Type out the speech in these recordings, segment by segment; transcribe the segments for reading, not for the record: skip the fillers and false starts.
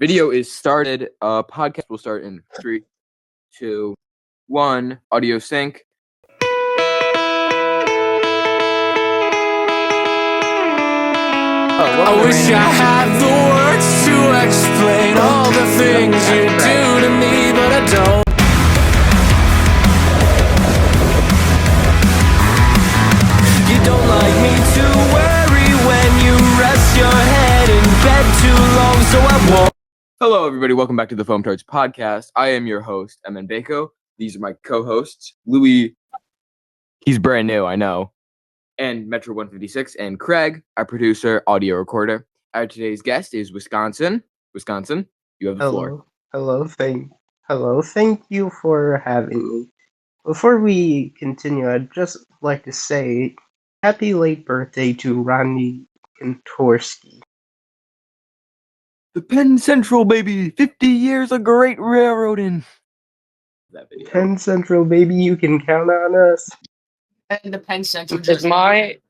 Video is started. Podcast will start in 3, 2, 1. Audio sync. I wish I had the words to explain all the things you do to me, but I don't. You don't like me to worry when you rest your head in bed too long, so I won't. Hello, everybody. Welcome back to the Foamtards podcast. I am your host, MN Bako. These are my co-hosts, Louis. He's brand new, I know. And Metro 156, and Craig, our producer, audio recorder. Our today's guest is Wisconsin. Wisconsin, you have the floor. Hello, thank you for having me. Before we continue, I'd just like to say happy late birthday to Ronnie Kontorski. The Penn Central, baby! 50 years of great railroading. That video. Penn Central, baby, you can count on us. And the Penn Central Is my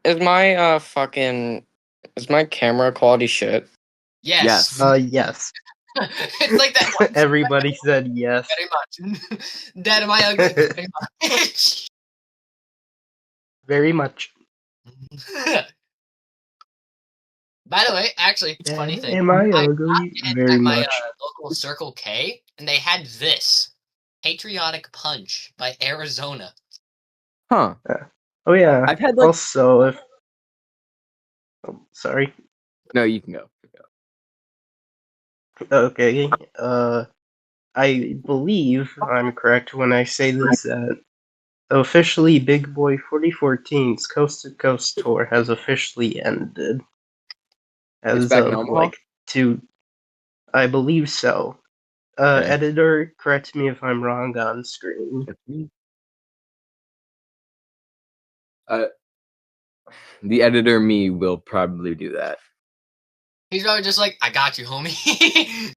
camera quality shit? Yes. Yes. It's like that one. Everybody said yes. Very much. Dad, am I ugly? Very much. Very much. By the way, actually, it's a funny thing. Am I ugly? Very at my much. local Circle K, and they had this Patriotic Punch by Arizona. Huh. Oh yeah. I've had Also, if sorry. No, you can go. Okay. I believe I'm correct when I say this that officially Big Boy 4014's Coast to Coast tour has officially ended. It's As back in of Omaha? I believe so. Okay. Editor, correct me if I'm wrong on screen. The editor, me, will probably do that. He's probably just like, I got you, homie.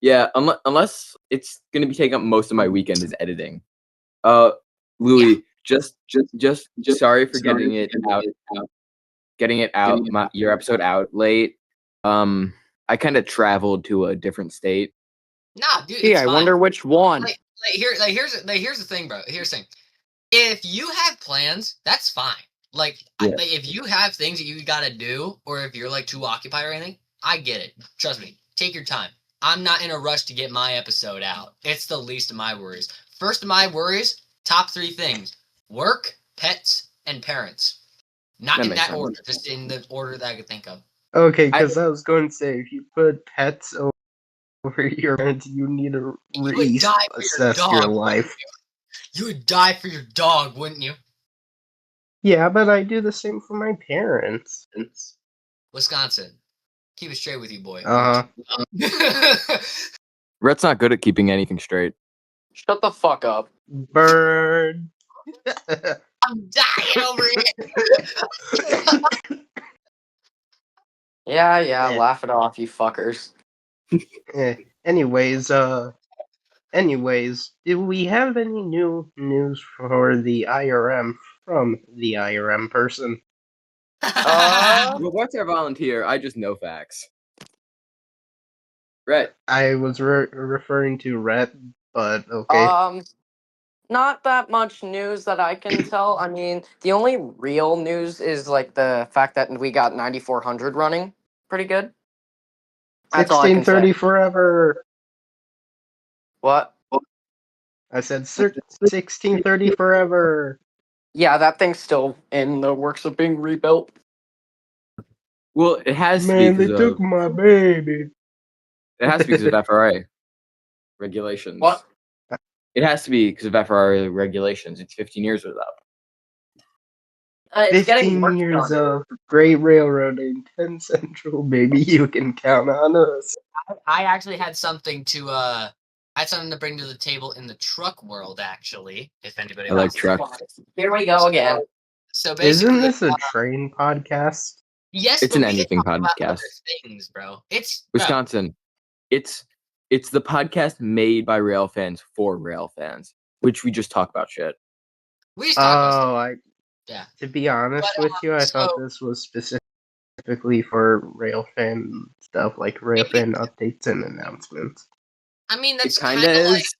Yeah, unless it's gonna be taking up most of my weekend is editing. Louis, just sorry for getting it out, your episode out late. I kind of traveled to a different state. Nah, dude. Gee, I wonder which one. Here's the thing, bro. Here's the thing. If you have plans, that's fine. If you have things that you gotta do, or if you're like too occupied or anything, I get it. Trust me. Take your time. I'm not in a rush to get my episode out. It's the least of my worries. First of my worries, top 3 things: work, pets, and parents. Not in that order, just in the order that I could think of. Okay, because I was going to say, if you put pets over your parents, you need to reassess your life. You would die for your dog, wouldn't you? Yeah, but I do the same for my parents. Wisconsin. Keep it straight with you, boy. Rhett's not good at keeping anything straight. Shut the fuck up. Bird. I'm dying over here. Yeah, laugh it off, you fuckers. Anyways, do we have any new news for the IRM from the IRM person? Well, what's our volunteer? I just know facts. Rhett. I was referring to Rhett, but okay. Not that much news that I can tell. I mean, the only real news is like the fact that we got 9400 running pretty good. That's all I can 1630 say. forever. What? I said 1630 forever. Yeah, that thing's still in the works of being rebuilt. Well, it has Man, to be they because took my baby. It has to be because of FRA regulations. What? It has to be because of FRA regulations. It's 15 years was up. It's 15 years of great railroading. Penn Central, baby, you can count on us. I actually had something to bring to the table in the truck world, actually. If anybody I like trucks. Here we go again. So basically, isn't this a train podcast? Yes, it's an anything podcast. Things, bro. It's Wisconsin. It's the podcast made by rail fans for rail fans, which we just talk about shit. We just talk about stuff. To be honest with you, I thought this was specific Typically for railfan stuff, like railfan updates and announcements. I mean, It that's kind kind of of like is.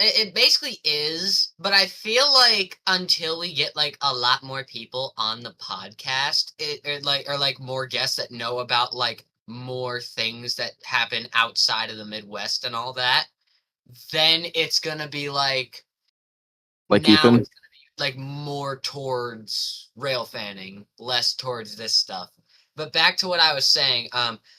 it basically is, but I feel like until we get like a lot more people on the podcast, or like more guests that know about like more things that happen outside of the Midwest and all that, then it's gonna be like Like now Ethan? it's gonna be like more towards rail fanning, less towards this stuff. But back to what I was saying,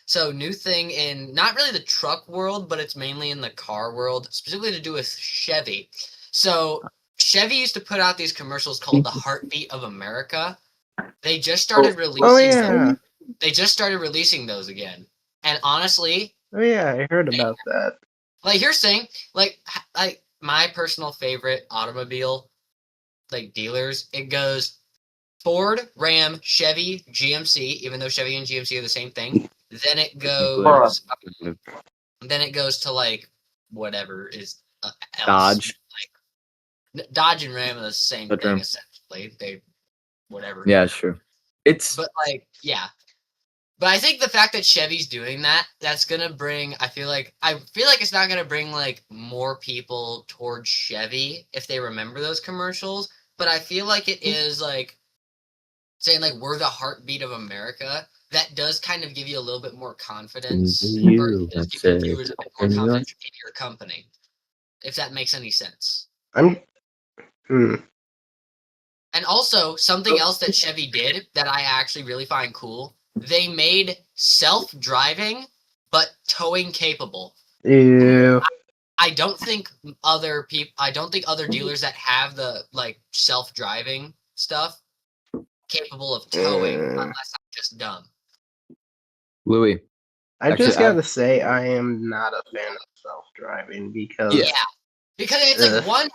so new thing in not really the truck world, but it's mainly in the car world, specifically to do with Chevy. So Chevy used to put out these commercials called "The Heartbeat of America." They just started Oh releasing them. yeah, They just started releasing those again. And honestly, oh yeah, I heard about that. like you're saying, like my personal favorite automobile like dealers, it goes Ford, Ram, Chevy, GMC, even though Chevy and GMC are the same thing. Then it goes to like whatever is else. Dodge. Dodge and Ram are the same Dodge thing Ram. essentially. They whatever. Yeah, sure. It's But like yeah. But I think the fact that Chevy's doing that, that's gonna bring. I feel like it's not gonna bring like more people towards Chevy if they remember those commercials. But I feel like it is like saying like we're the heartbeat of America. That does kind of give you a little bit more confidence, or it does give your viewers a bit more confidence in your company, if that makes any sense. I'm. And also, something else that Chevy did that I actually really find cool, they made self-driving, but towing capable. Ew. I don't think other dealers that have the like self-driving stuff capable of towing, unless I'm just dumb. Louis. I Actually, just gotta say, I am not a fan of self-driving because Yeah. Because it's like one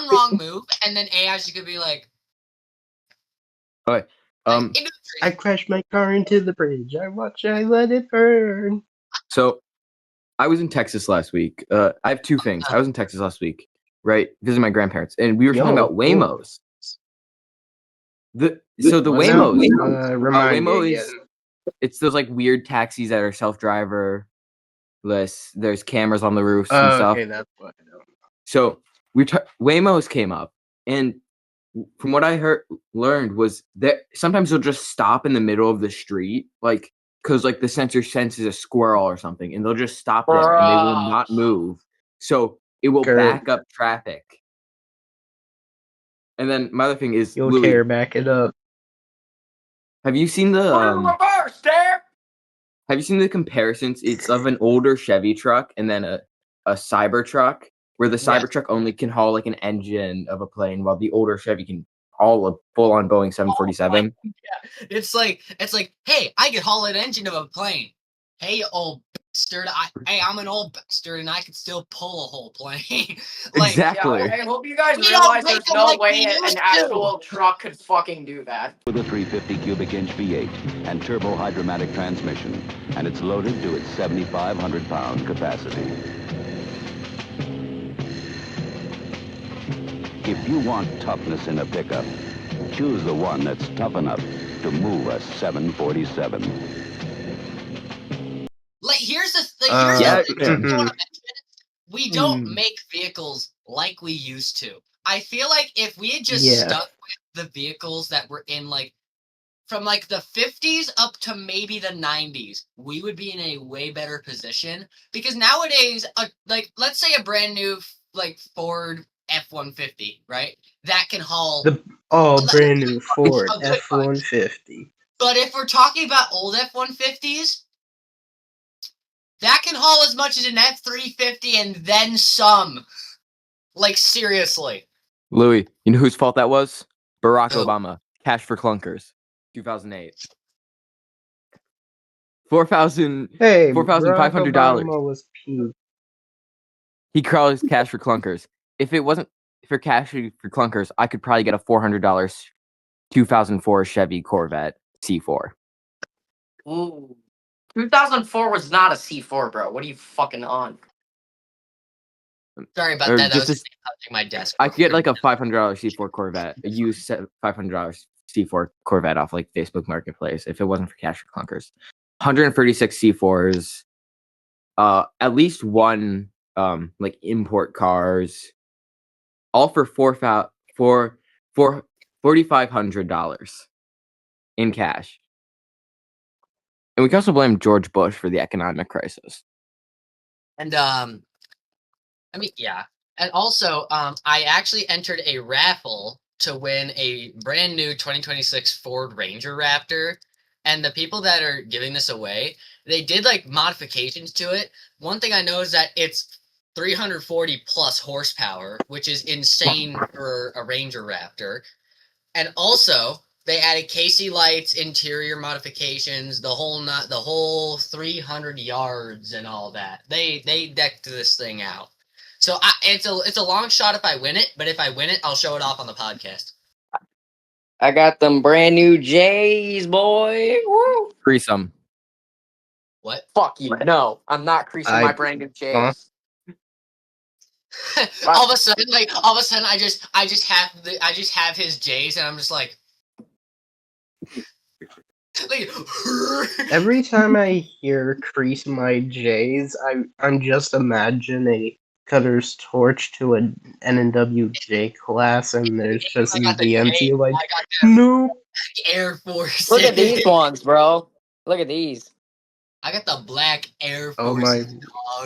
wrong move, and then AI is gonna be like, Okay. into the tree. I crashed my car into the bridge. I let it burn. So I was in Texas last week. I have two things. I was in Texas last week, right? Visiting my grandparents, and we were talking about Waymos. The Waymo, remind Waymo me is again. it's those like weird taxis that are self-driverless. There's cameras on the roofs and stuff. Okay, that's what I know. So Waymos came up, and from what I learned was that sometimes they'll just stop in the middle of the street, like because like the sensor senses a squirrel or something, and they'll just stop there and they will not move. So it will back up traffic. And then my other thing is, You'll Louis, care, back it up. have you seen the have you seen the comparisons? It's of an older Chevy truck and then a Cybertruck, where the Cybertruck only can haul like an engine of a plane, while the older Chevy can haul a full-on Boeing 747. Yeah, it's like, hey, I could haul an engine of a plane. Hey, old bastard, I'm an old bastard and I can still pull a whole plane. Like, exactly. Yeah, I hope you guys realize there's no way an actual truck could fucking do that. With a 350 cubic inch V8 and turbo hydromatic transmission, and it's loaded to its 7,500 pound capacity. If you want toughness in a pickup, choose the one that's tough enough to move a 747. Like, here's the thing. I want to mention. We don't make vehicles like we used to. I feel like if we had just stuck with the vehicles that were in like from like the 50s up to maybe the 90s, we would be in a way better position. Because nowadays, like let's say a brand new like Ford F-150, right? That can haul brand new Ford F-150. But if we're talking about old F-150s, that can haul as much as an F-350 and then some. Like, seriously. Louis, you know whose fault that was? Barack Obama. Cash for clunkers. 2008. $4,500. He calls cash for clunkers. If it wasn't for cash for clunkers, I could probably get a $400 2004 Chevy Corvette C4. Ooh. 2004 was not a C4, bro. What are you fucking on? Sorry about that. That was just touching my desk. I could get like a $500 C4 Corvette, a used $500 C4 Corvette off like Facebook Marketplace if it wasn't for Cash for Clunkers. 136 C4s, at least one like import cars, all for $4,500 in cash. And we can also blame George Bush for the economic crisis. And I mean, yeah. And also, I actually entered a raffle to win a brand new 2026 Ford Ranger Raptor. And the people that are giving this away, they did like modifications to it. One thing I know is that it's 340 plus horsepower, which is insane for a Ranger Raptor. And also, they added KC lights, interior modifications, the whole 300 yards and all that. They decked this thing out. So it's a long shot if I win it, but if I win it, I'll show it off on the podcast. I got them brand new J's, boy. Woo. Crease them. What? Fuck you. No, I'm not creasing my brand new J's. all of a sudden, I just have his J's, and I'm just like Every time I hear crease my J's, I'm just imagine a Cutter's torch to an N&W J class, and there's just I got the VMT J, like, I got no. the Air Force. Look at these ones, bro. Look at these. I got the black Air Oh Forces, my.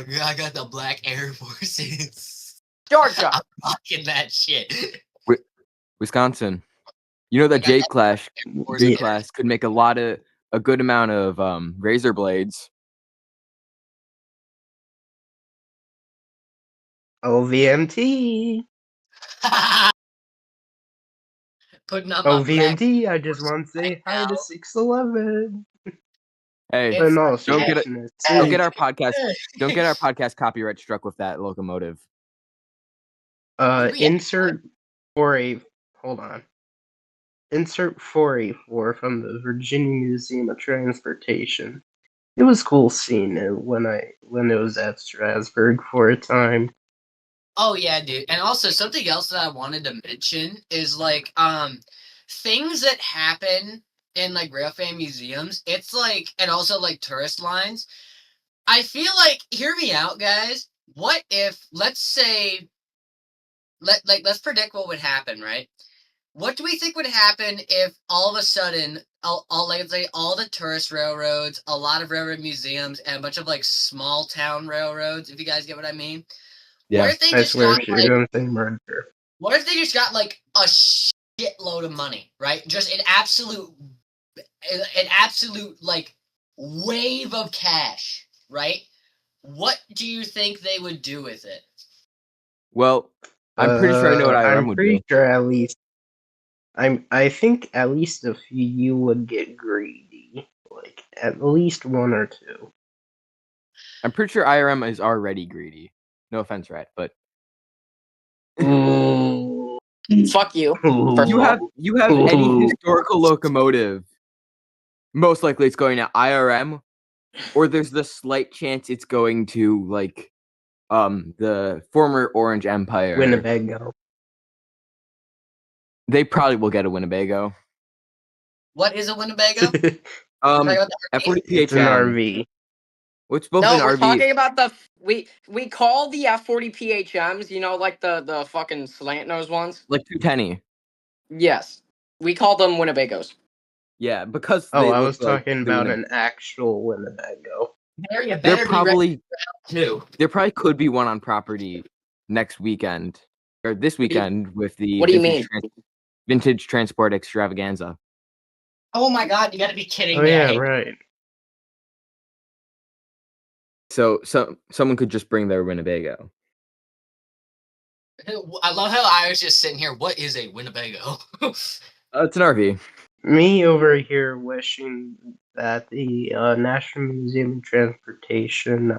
dog. I got the black Air Forces. Georgia. I'm rocking that shit. Wisconsin. You know that J class could make a good amount of razor blades. Oh, VMT. Putting up Oh, my black VMT, I just want to say hi to 611. Hey, It's- No, don't get seriously. get our podcast. Don't get our podcast copyright struck with that locomotive. Insert 4A. Insert 4A4 from the Virginia Museum of Transportation. It was cool seeing it when it was at Strasburg for a time. Oh yeah, dude. And also something else that I wanted to mention is like things that happen in like railfan museums. It's like, and also like tourist lines. I feel like, hear me out, guys. What if, let's say, let's predict what would happen, right? What do we think would happen if all of a sudden, let's say all the tourist railroads, a lot of railroad museums, and a bunch of like small town railroads, if you guys get what I mean? Yeah, What if they I just swear got you're like, going to say murder. what if they just got like a shitload of money, right? Just an absolute like wave of cash, right? What do you think they would do with it? Well, I'm pretty sure I know what IRM I'm would pretty do. sure at least I think at least a few would get greedy. Like at least one or two. I'm pretty sure IRM is already greedy. No offense, Rat, but Ooh. Fuck you. Ooh. you have any Ooh. historical locomotive, most likely it's going to IRM, or there's the slight chance it's going to like the former Orange Empire. Winnebago. They probably will get a Winnebago. What is a Winnebago? F40 It's an PHM. RV. Which both No, an we're RV. talking about we call the F40 PHMs, you know, like the fucking slant nose ones. Like 210. Yes, we call them Winnebagos. Yeah, because Oh, they I look was like talking the about an actual Winnebago. There probably too. there probably could be one on property next weekend or this weekend with the What do you mean? vintage transport extravaganza. Oh my god, you gotta be kidding Oh me. yeah, right. So someone could just bring their Winnebago. I love how I was just sitting here. What is a Winnebago? It's an RV. Me over here wishing that the National Museum of Transportation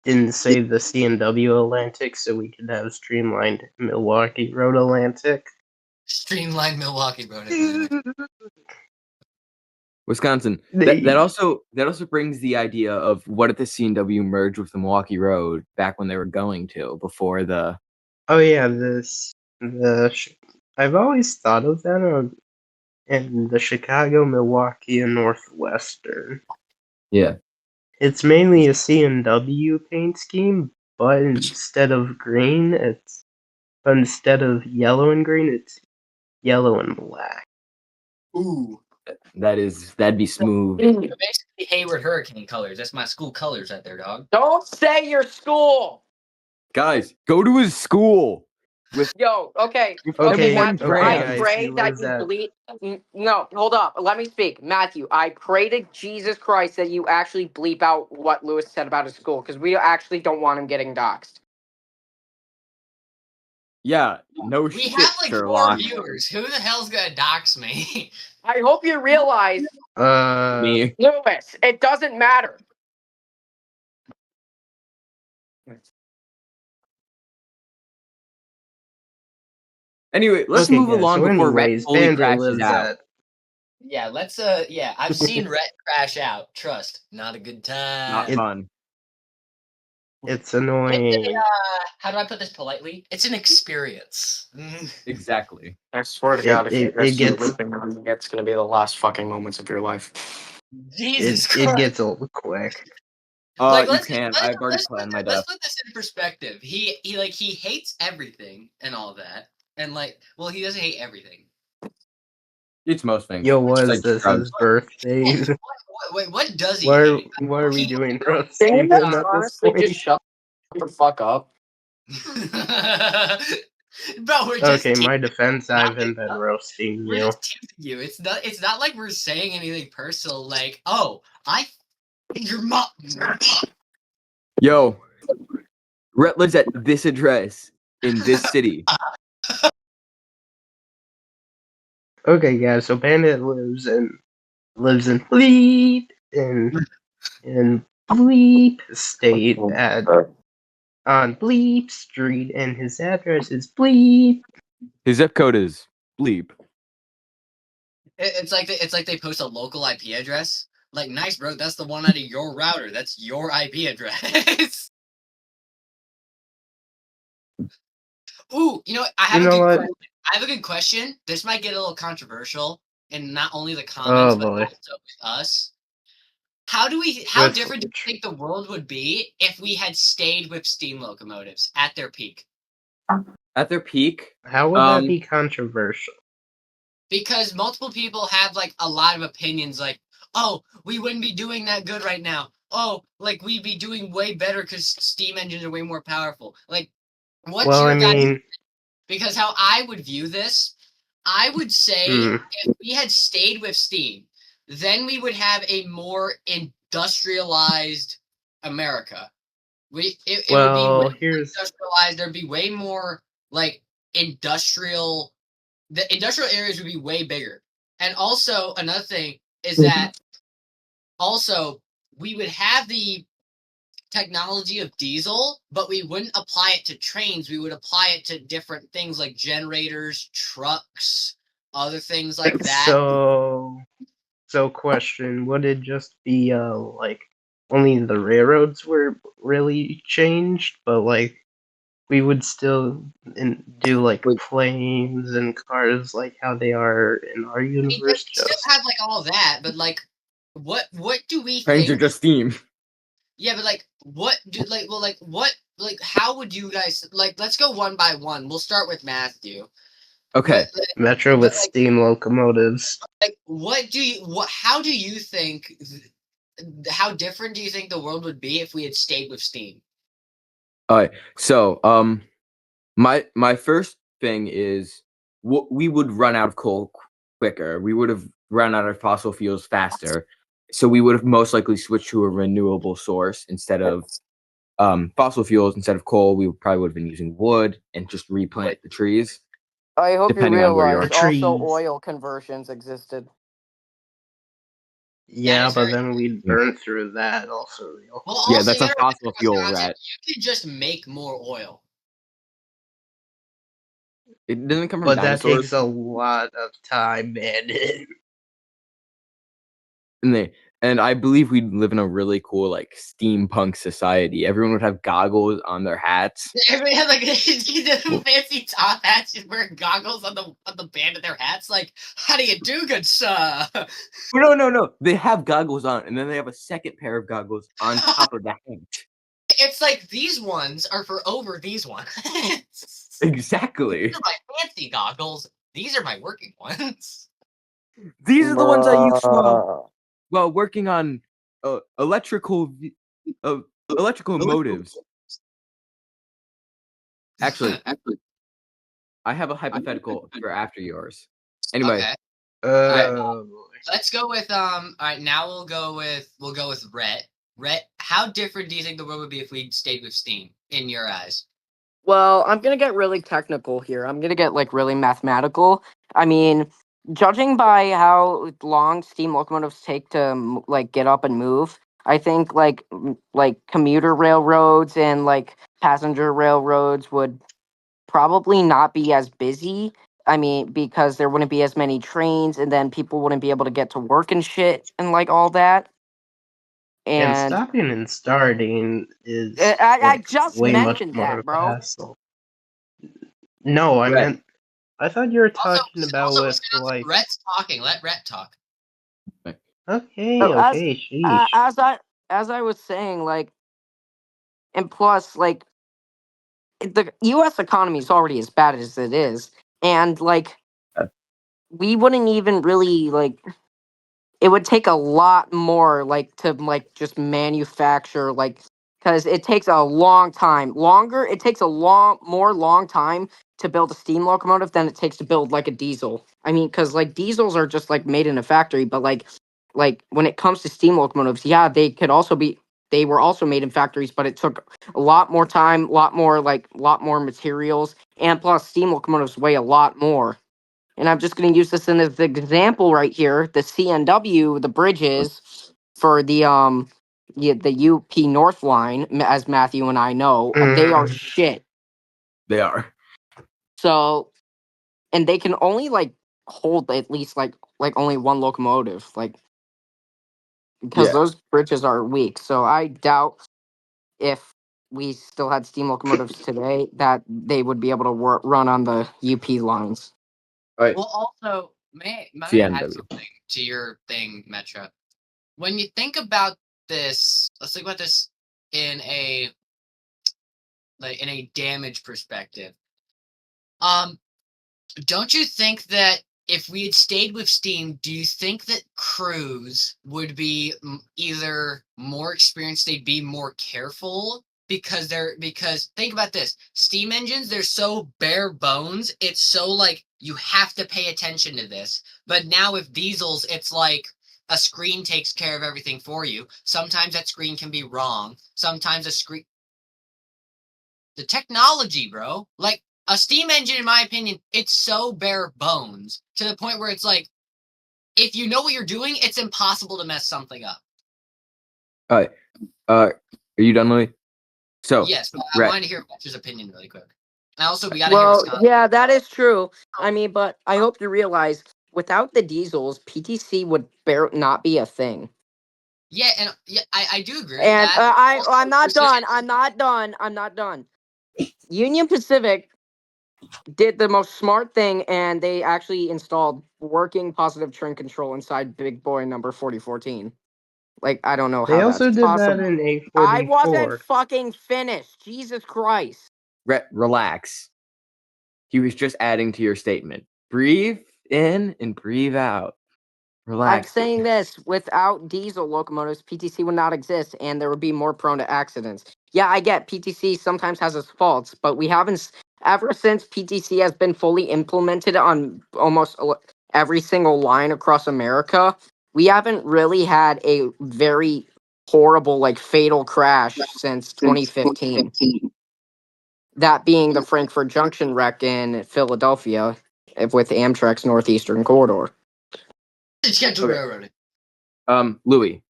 didn't save the C&W Atlantic so we could have streamlined Milwaukee Road Atlantic. Streamlined Milwaukee Road. Wisconsin. That also brings the idea of what if the C&W merged with the Milwaukee Road back when they were going to before the. Oh yeah, I've always thought of that. and the Chicago, Milwaukee, and Northwestern. Yeah. It's mainly a C&W paint scheme, but instead of yellow and green, it's yellow and black. Ooh. That'd be smooth. They're basically Hayward Hurricane colors. That's my school colors right there, dog. Don't say your school. Guys, go to his school. Yo, okay. Okay, Matthew, okay, I guys, pray he that lives you at- bleep. No, hold up. Let me speak. Matthew, I pray to Jesus Christ that you actually bleep out what Lewis said about his school, because we actually don't want him getting doxxed. Yeah, no We shit, have like 4 Sherlock. viewers. Who the hell's gonna dox me? I hope you realize, Me. Lewis, it doesn't matter. Anyway, let's Okay, move guys, along so before Rhett anyways, fully Bandit crashes lives out. at Yeah, let's yeah, I've seen Rhett crash out. Trust, not a good time. Not fun. It's annoying. How do I put this politely? It's an experience. Exactly. I swear to It- God, if it- you guys it gets- keep looping on me, it's going to be the last fucking moments of your life. Jesus It Christ. gets old quick. You let's can't. let's- I've already let's planned put my this- Let's death. put this in perspective. He hates everything and all that, and well, he doesn't hate everything. It's most things. Yo, was Like this drugs. his birthday? Wait, what does he Why hate? are we doing Can roasting you him at guys this honestly point? just shut the fuck up? Bro, we're just Okay, my defense, I haven't been roasting we're you. just teasing you. It's not like we're saying anything personal. Like, oh, your mom. Yo, Rhett lives at this address in this city. Okay, guys, so Bandit lives in Bleep in Bleep State on Bleep Street, and his address is Bleep. His zip code is bleep. It's like they post a local IP address. Like, nice, bro. That's the one out of your router. That's your IP address. Ooh, you know what? I have a good question. This might get a little controversial, and not only the comments, but boy. also us. How With different do you think the world would be if we had stayed with steam locomotives at their peak? At their peak, How would that be controversial? Because multiple people have like a lot of opinions, like, oh, we wouldn't be doing that good right now. Oh, like we'd be doing way better because steam engines are way more powerful. Like, what's your guys'? Because how I would view this, I would say if we had stayed with steam, then we would have a more industrialized America. It would be way more industrialized. There'd be way more like industrial. The industrial areas would be way bigger. And also another thing is that also we would have the technology of diesel, but we wouldn't apply it to trains. We would apply it to different things like generators, trucks, other things like that. So question, would it just be like only the railroads were really changed, but like we would still do like planes and cars like how they are in our universe? We still have like all that, but like what do we trains think? are just steam. Yeah, but like how would you guys like? Let's go one by one. We'll start with Matthew. Okay. Metro with steam locomotives. Like, how do you think? How different do you think the world would be if we had stayed with steam? All right. So, my first thing is we would run out of coal quicker. We would have run out of fossil fuels faster. So we would have most likely switched to a renewable source instead of fossil fuels. Instead of coal, we probably would have been using wood and just replant the trees. I hope you Depending on where you realize are. also oil conversions existed. Yeah, but then we'd burn through that also. Well, Yeah, also, that's a fossil fuel, right? You could just make more oil. It doesn't come from But dinosaurs. that takes a lot of time, man. And I believe we'd live in a really cool, like, steampunk society. Everyone would have goggles on their hats. Everybody had like the fancy top hats, just wearing goggles on the band of their hats. Like, how do you do, good sir? No. They have goggles on, and then they have a second pair of goggles on top of the hat. It's like these ones are for over these ones. Exactly. These are my fancy goggles. These are my working ones. These are the ones I use while working on electrical motives. Actually, I have a hypothetical for after yours. Anyway, Okay. Let's go with all right, now we'll go with Rhett. Rhett, how different do you think the world would be if we stayed with steam in your eyes? Well, I'm gonna get really technical here. I'm gonna get like really mathematical. I mean, judging by how long steam locomotives take to like get up and move, I think like commuter railroads and like passenger railroads would probably not be as busy. I mean, because there wouldn't be as many trains, and then people wouldn't be able to get to work and shit and like all that. And And stopping and starting is I like just way much mentioned more that, of a bro. hassle. No, I Right. meant. I thought you were Also, talking about with like. Rhett's talking. Let Rhett talk. Okay, So sheesh. as I was saying, like, and plus, like, the U.S. economy is already as bad as it is, and like, we wouldn't even really like. It would take a lot more, like, to like just manufacture, like, because it takes a long time, longer. It takes a long time to build a steam locomotive than it takes to build like a diesel. I mean, because like diesels are just like made in a factory, but like when it comes to steam locomotives, yeah, they were also made in factories, but it took a lot more time, lot more materials, and plus steam locomotives weigh a lot more. And I'm just going to use this in as an example right here. The CNW, the bridges for the UP North line, as Matthew and I know, they are Mm. shit. they are. So, and they can only like hold at least like only one locomotive, like because Yeah. those bridges are weak. So I doubt if we still had steam locomotives today that they would be able to run on the UP lines. All right. Well, also, may I add CNW. something to your thing, Metro? When you think about this, let's think about this in a damage perspective. Don't you think that if we had stayed with Steam, do you think that crews would be either more experienced, they'd be more careful because think about this. Steam engines, they're so bare bones. It's so like you have to pay attention to this. But now with diesels, it's like a screen takes care of everything for you. Sometimes that screen can be wrong. Sometimes the technology, bro. Like a steam engine, in my opinion, it's so bare bones to the point where it's like, if you know what you're doing, it's impossible to mess something up. All right. Are you done, Louis? So Yes, but I Rhett. wanted to hear Fletcher's opinion really quick. And also, we got to hear Wisconsin. Yeah, that is true. I mean, but I hope you realize without the diesels, PTC would not be a thing. Yeah, and yeah, I do agree And with that. I'm not done. I'm not done. Union Pacific did the most smart thing, and they actually installed working positive train control inside Big Boy number 4014. Like, I don't know They how also that's did that possible. in I wasn't A44. fucking finished. Jesus Christ. Rhett, relax. He was just adding to your statement. Breathe in and breathe out. I'm Relax. saying this, without diesel locomotives, PTC would not exist and there would be more prone to accidents. Yeah, I get PTC sometimes has its faults, but we haven't, ever since PTC has been fully implemented on almost every single line across America, we haven't really had a very horrible, like fatal crash since 2015. That being the Frankfurt Junction wreck in Philadelphia with Amtrak's Northeastern Corridor. Scheduled Okay. railroading. Louis.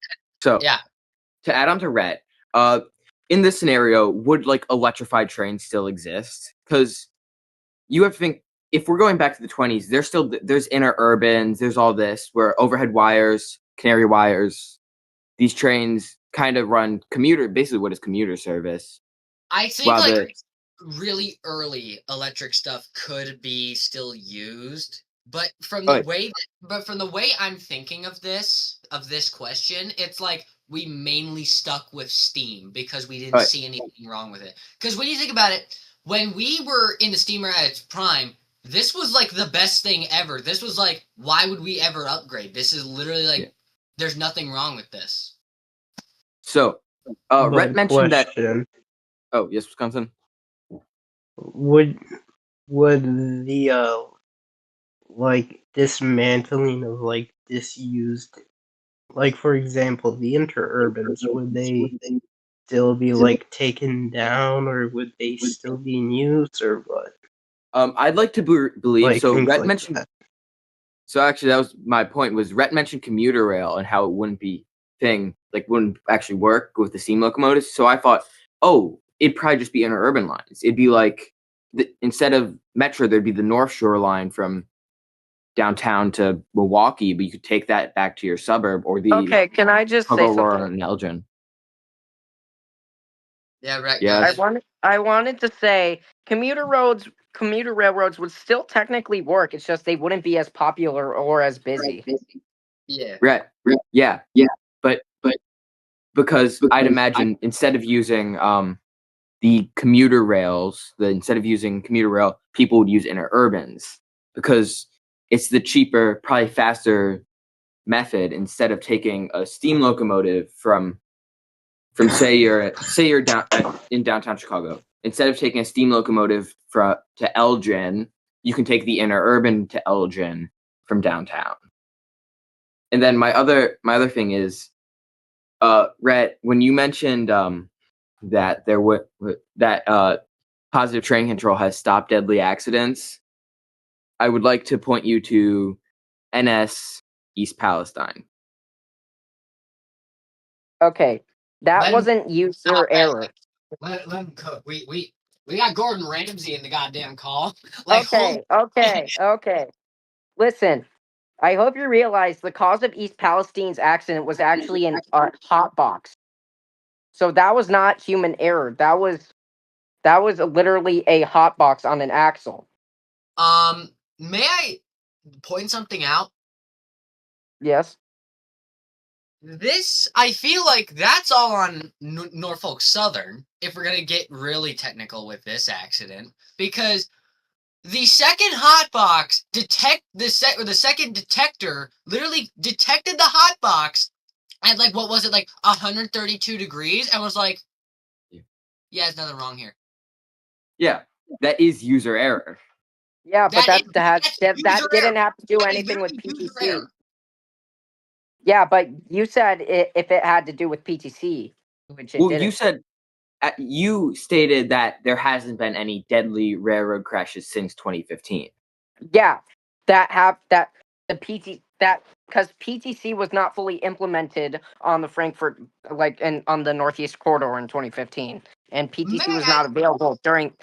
So Yeah. to add on to Rhett, in this scenario, would like electrified trains still exist? Because you have to think, if we're going back to the 20s, there's interurbans, there's all this where overhead wires, canary wires, these trains kind of run commuter, basically what is commuter service. I think While like really early electric stuff could be still used, but from the way I'm thinking of this question, it's like we mainly stuck with steam because we didn't see anything wrong with it. Because when you think about it, when we were in the steamer at its prime, this was like the best thing ever. This was like, why would we ever upgrade? This is literally like, there's nothing wrong with this. So, Rhett mentioned that. Oh yes, Wisconsin. Would the like dismantling of like disused, like for example the interurbans, would they still be like taken down, or would they still be in use, or what? I'd like to believe Like so. things Rhett like mentioned. that. So actually, that was my point. Was Rhett mentioned commuter rail and how it wouldn't wouldn't actually work with the steam locomotives. So I thought, oh, it'd probably just be interurban lines. It'd be like instead of Metro, there'd be the North Shore line from downtown to Milwaukee, but you could take that back to your suburb, or the Okay, can I just say Aurora something? and Elgin. Yeah, right. Yes. I wanted to say commuter railroads would still technically work. It's just they wouldn't be as popular or as busy. Yeah. Right. Yeah. But because I'd imagine instead of using the commuter rails, instead of using commuter rail, people would use interurbans because it's the cheaper, probably faster method instead of taking a steam locomotive from say you're down in downtown Chicago. Instead of taking a steam locomotive to Elgin, you can take the interurban to Elgin from downtown. And then my other thing is, Rhett, when you mentioned that positive train control has stopped deadly accidents, I would like to point you to NS East Palestine. Okay, that wasn't user error. Let him cook. We got Gordon Ramsay in the goddamn call. Okay. Listen, I hope you realize the cause of East Palestine's accident was actually an hot box. So that was not human error. That was literally a hot box on an axle. May I point something out? Yes. This, I feel like that's all on Norfolk Southern, if we're gonna get really technical with this accident, because the second hotbox the second detector literally detected the hotbox at like, what was it, like 132 degrees, and was like, yeah, there's nothing wrong here. Yeah, that is user error. Yeah, but that didn't have to do That anything with user PTC. error. Yeah, but you said if it had to do with PTC, which it didn't. You stated that there hasn't been any deadly railroad crashes since 2015. Yeah, because PTC was not fully implemented on the Frankfurt, like, and on the Northeast Corridor in 2015, and PTC was not available during.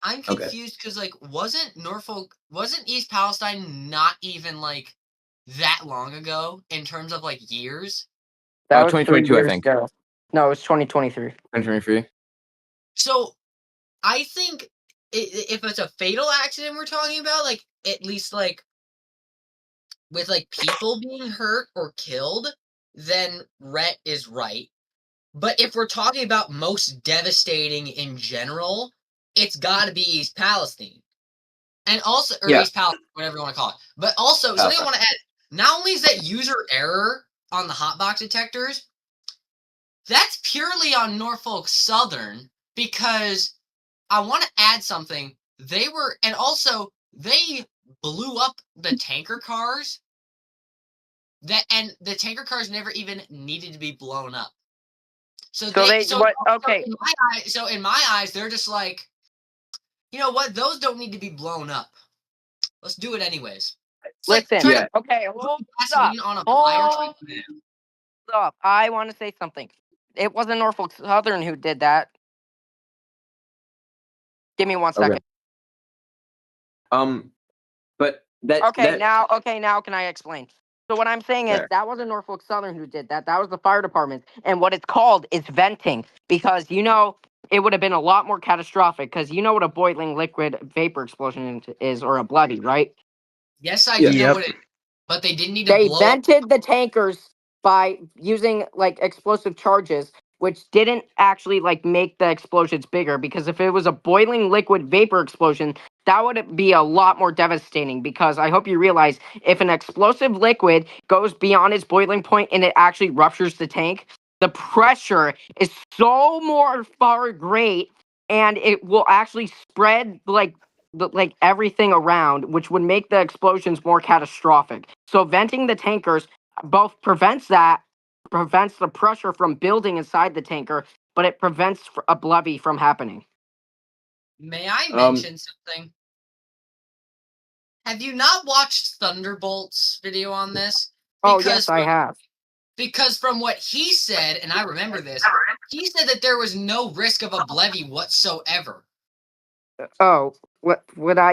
I'm confused because, like, wasn't East Palestine not even like that long ago in terms of like years? That was 2022, I think. Ago. No, it was 2023. 2023. So, I think if it's a fatal accident we're talking about, like, at least like with like people being hurt or killed, then Rhett is right. But if we're talking about most devastating in general, it's got to be East Palestine. And also, or East Palestine, whatever you want to call it. But also, something I want to add, not only is that user error on the hotbox detectors, that's purely on Norfolk Southern, because I want to add something. They blew up the tanker cars, and the tanker cars never even needed to be blown up. So in my eyes, they're just like, you know what? Those don't need to be blown up. Let's do it anyways. It's Listen, like okay, hold up. I want to say something. It wasn't Norfolk Southern who did that. Give me 1 second. But Now can I explain? So what I'm saying is There. that wasn't Norfolk Southern who did that. That was the fire department. And what it's called is venting because it would have been a lot more catastrophic because you know what a boiling liquid vapor explosion is or a bloody, right? Yes, I Yeah. do know Yep. what it. But they didn't need to They blow up. vented the tankers by using like explosive charges, which didn't actually like make the explosions bigger because if it was a boiling liquid vapor explosion, that would be a lot more devastating because I hope you realize if an explosive liquid goes beyond its boiling point and it actually ruptures the tank, the pressure is so more far great and it will actually spread like everything around, which would make the explosions more catastrophic. So venting the tankers both prevents the pressure from building inside the tanker, but it prevents a bloody from happening. May I mention something? Have you not watched Thunderbolt's video on this? Oh yes, I have. Because from what he said, and I remember this, he said that there was no risk of a blevy whatsoever. Oh,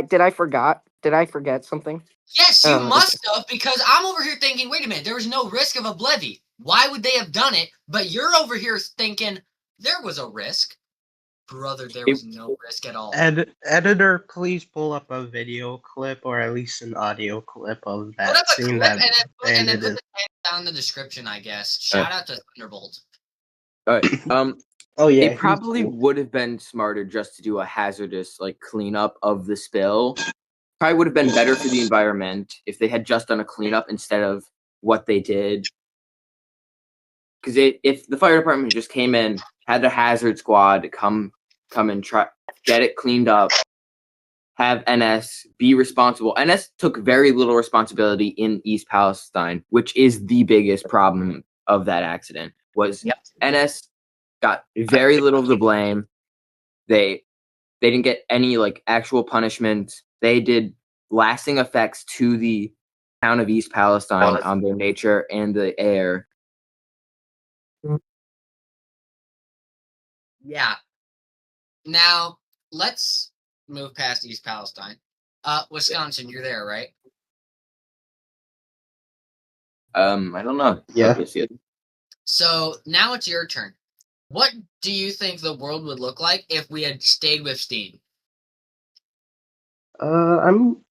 did I forget something? Yes, you Oh, must have, because I'm over here thinking, wait a minute, there was no risk of a blevy. Why would they have done it? But you're over here thinking there was a risk. Brother, there was no risk at all. Editor, please pull up a video clip or at least an audio clip of Put that up a scene clip that and then banded put it. the name down in the description, I guess. Shout out to Thunderbolt. All right. Oh yeah, It probably would have been smarter just to do a hazardous like cleanup of the spill. Probably would have been better for the environment if they had just done a cleanup instead of what they did. Because if the fire department just came in, had the hazard squad come and try get it cleaned up, have NS be responsible. NS took very little responsibility in East Palestine, which is the biggest problem of that accident. Was NS got very little of the blame. They didn't get any like actual punishment. They did lasting effects to the town of East Palestine on their nature and the air. Yeah. Now, let's move past East Palestine. Wisconsin, you're there, right? I don't know. Yeah. Okay, So now it's your turn. What do you think the world would look like if we had stayed with steam? I'm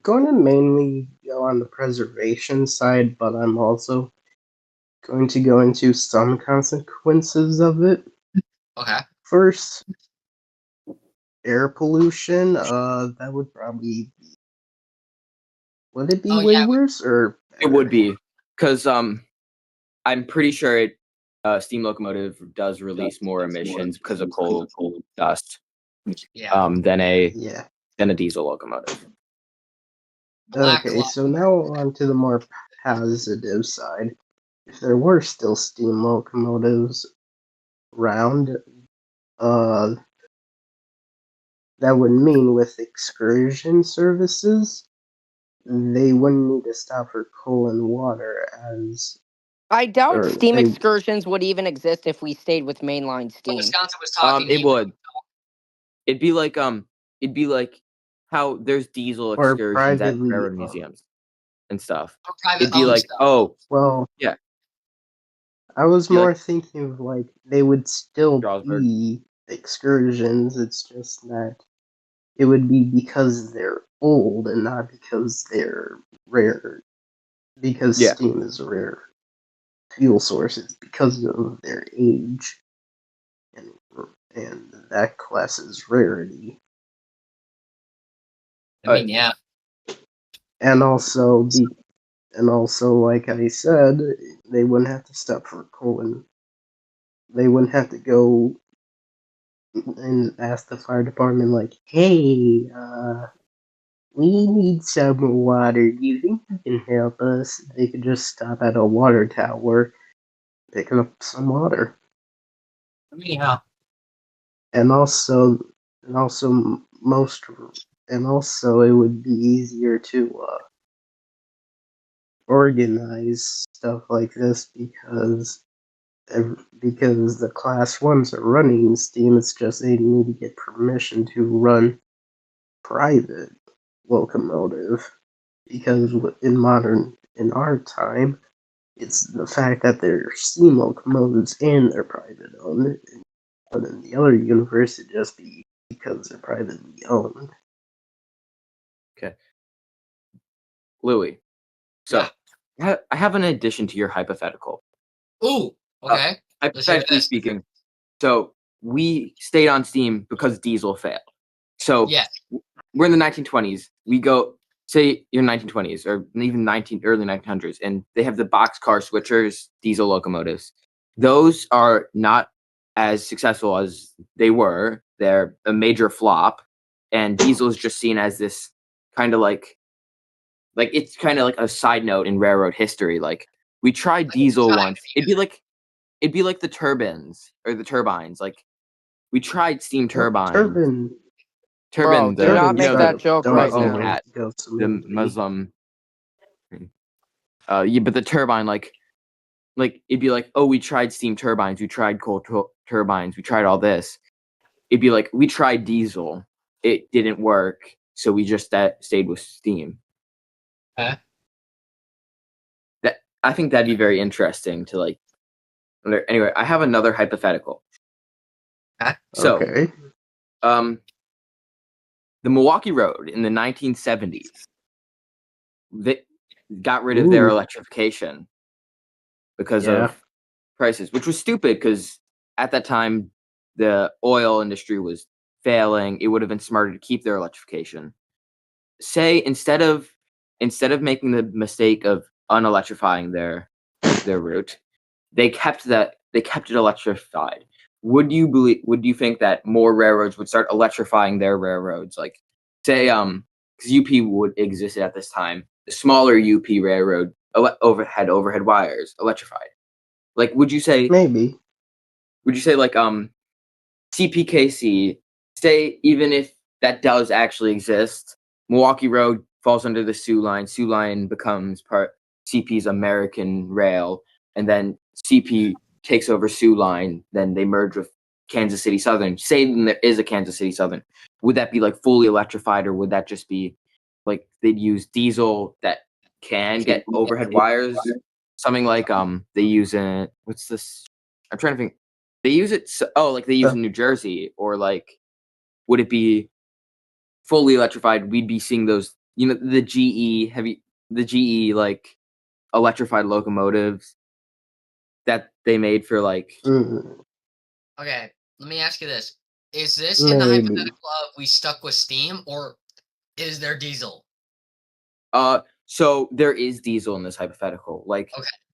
going to mainly go on the preservation side, but I'm also going to go into some consequences of it. Okay. First, air pollution. That would probably be. Would it be way worse or better? It would be because I'm pretty sure steam locomotive does release more emissions because of coal dust than a diesel locomotive. Okay, so now on to the more positive side. If there were still steam locomotives around, that would mean with excursion services, they wouldn't need to stop for coal and water as. I doubt steam excursions would even exist if we stayed with mainline steam. Wisconsin was talking. It would. It'd be like how there's diesel excursions at railroad museums and stuff. It'd be like, well, yeah. I was more thinking of like they would still be excursions. It's just that it would be because they're old and not because they're rare. Because steam is a rare fuel source, it's because of their age and that class's rarity. I mean, yeah. And also, like I said, they wouldn't have to stop for coal and they wouldn't have to go and ask the fire department, like, hey, we need some water. Do you think you can help us? They could just stop at a water tower, pick up some water. Yeah. And also it would be easier to organize stuff like this because the class ones are running steam. It's just they need to get permission to run private. locomotive, because in our time, it's the fact that they're steam locomotives and they're private owned. But in the other universe, it'd just be because they're privately owned. Okay. Louis. So I have an addition to your hypothetical. Ooh, okay. Hypothetically speaking, so we stayed on steam because diesel failed. So we're in the 1920s. We go, say you're 1920s or even early 1900s, and they have the boxcar switchers, diesel locomotives. Those are not as successful as they were. They're a major flop, and diesel is just seen as this kind of like it's kind of like a side note in railroad history. Like we tried diesel once. It'd be like the turbines or the turbines. Like we tried steam turbines. Bro, do not make that joke right now. The Muslim. Yeah, but the turbine, like it'd be like, oh, we tried steam turbines, we tried coal turbines, we tried all this. It'd be like, we tried diesel, it didn't work, so we just stayed with steam. That I think that'd be very interesting to like. Anyway, I have another hypothetical. So, the Milwaukee Road in the 1970s, they got rid of their electrification because of prices, which was stupid because at that time the oil industry was failing. It would have been smarter to keep their electrification. Say instead of making the mistake of unelectrifying their route, they kept it electrified. Would you think that more railroads would start electrifying their railroads? Like say because UP would exist at this time, the smaller UP railroad had overhead wires electrified. Like would you say like CPKC, say even if that does actually exist, Milwaukee Road falls under the Sioux Line. Sioux Line becomes part CP's American Rail, and then CP takes over Sioux Line. Then they merge with Kansas City Southern. Say there is a Kansas City Southern. Would that be like fully electrified, or would that just be like they'd use diesel that can get overhead wires? Something like they use in what's this? I'm trying to think. They use it. Like they use in New Jersey, or like would it be fully electrified? We'd be seeing those. You know, the GE like electrified locomotives that they made for like. Okay, let me ask you this: is this in the hypothetical of we stuck with steam, or is there diesel? So there is diesel in this hypothetical, like,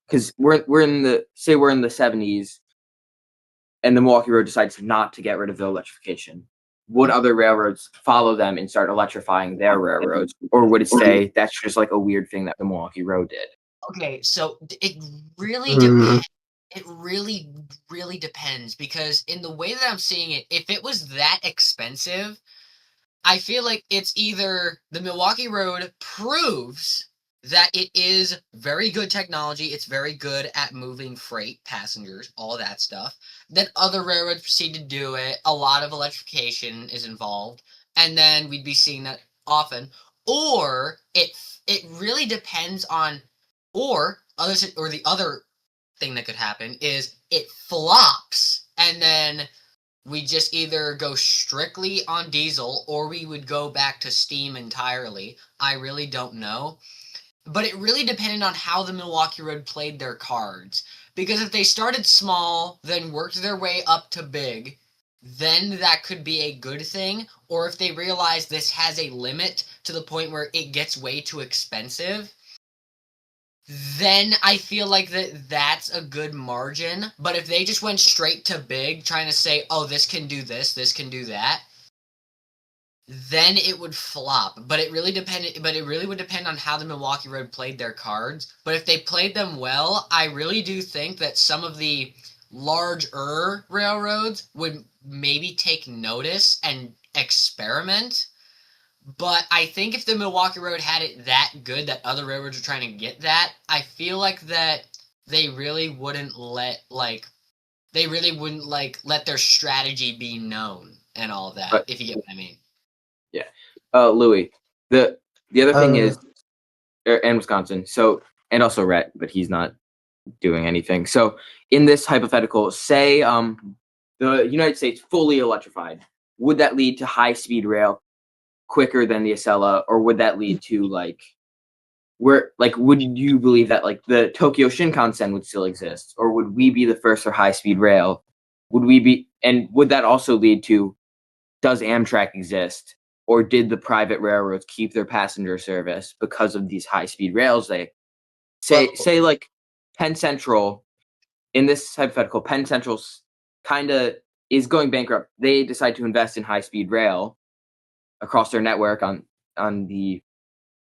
because we're in the 70s, and the Milwaukee Road decides not to get rid of the electrification. Would other railroads follow them and start electrifying their railroads, or would it say that's just like a weird thing that the Milwaukee Road did? Okay, so it really depends. It really, really depends, because in the way that I'm seeing it, if it was that expensive, I feel like it's either the Milwaukee Road proves that it is very good technology, it's very good at moving freight, passengers, all that stuff. Then other railroads proceed to do it. A lot of electrification is involved, and then we'd be seeing that often. Or it really depends on, or the other thing that could happen is it flops, and then we just either go strictly on diesel or we would go back to steam entirely. I really don't know. But it really depended on how the Milwaukee Road played their cards. Because if they started small, then worked their way up to big, then that could be a good thing. Or if they realize this has a limit to the point where it gets way too expensive, then I feel like that's a good margin. But if they just went straight to big, trying to say, oh, this can do this can do that, then it would flop. But it really would depend on how the Milwaukee Road played their cards. But if they played them well, I really do think that some of the larger railroads would maybe take notice and experiment. But I think if the Milwaukee Road had it that good that other railroads are trying to get that, I feel like that they really wouldn't let their strategy be known and all that, if you get what I mean. Yeah. Louis, the The other thing is, and Wisconsin. So, and also Rhett, but he's not doing anything. So, in this hypothetical, say the United States fully electrified, would that lead to high-speed rail quicker than the Acela, or would that lead to would you believe that the Tokyo Shinkansen would still exist, or would we be the first for high-speed rail? Would that also lead to, does Amtrak exist, or did the private railroads keep their passenger service because of these high-speed rails? They say like Penn Central, in this hypothetical, Penn Central kind of is going bankrupt. They decide to invest in high-speed rail across their network on the,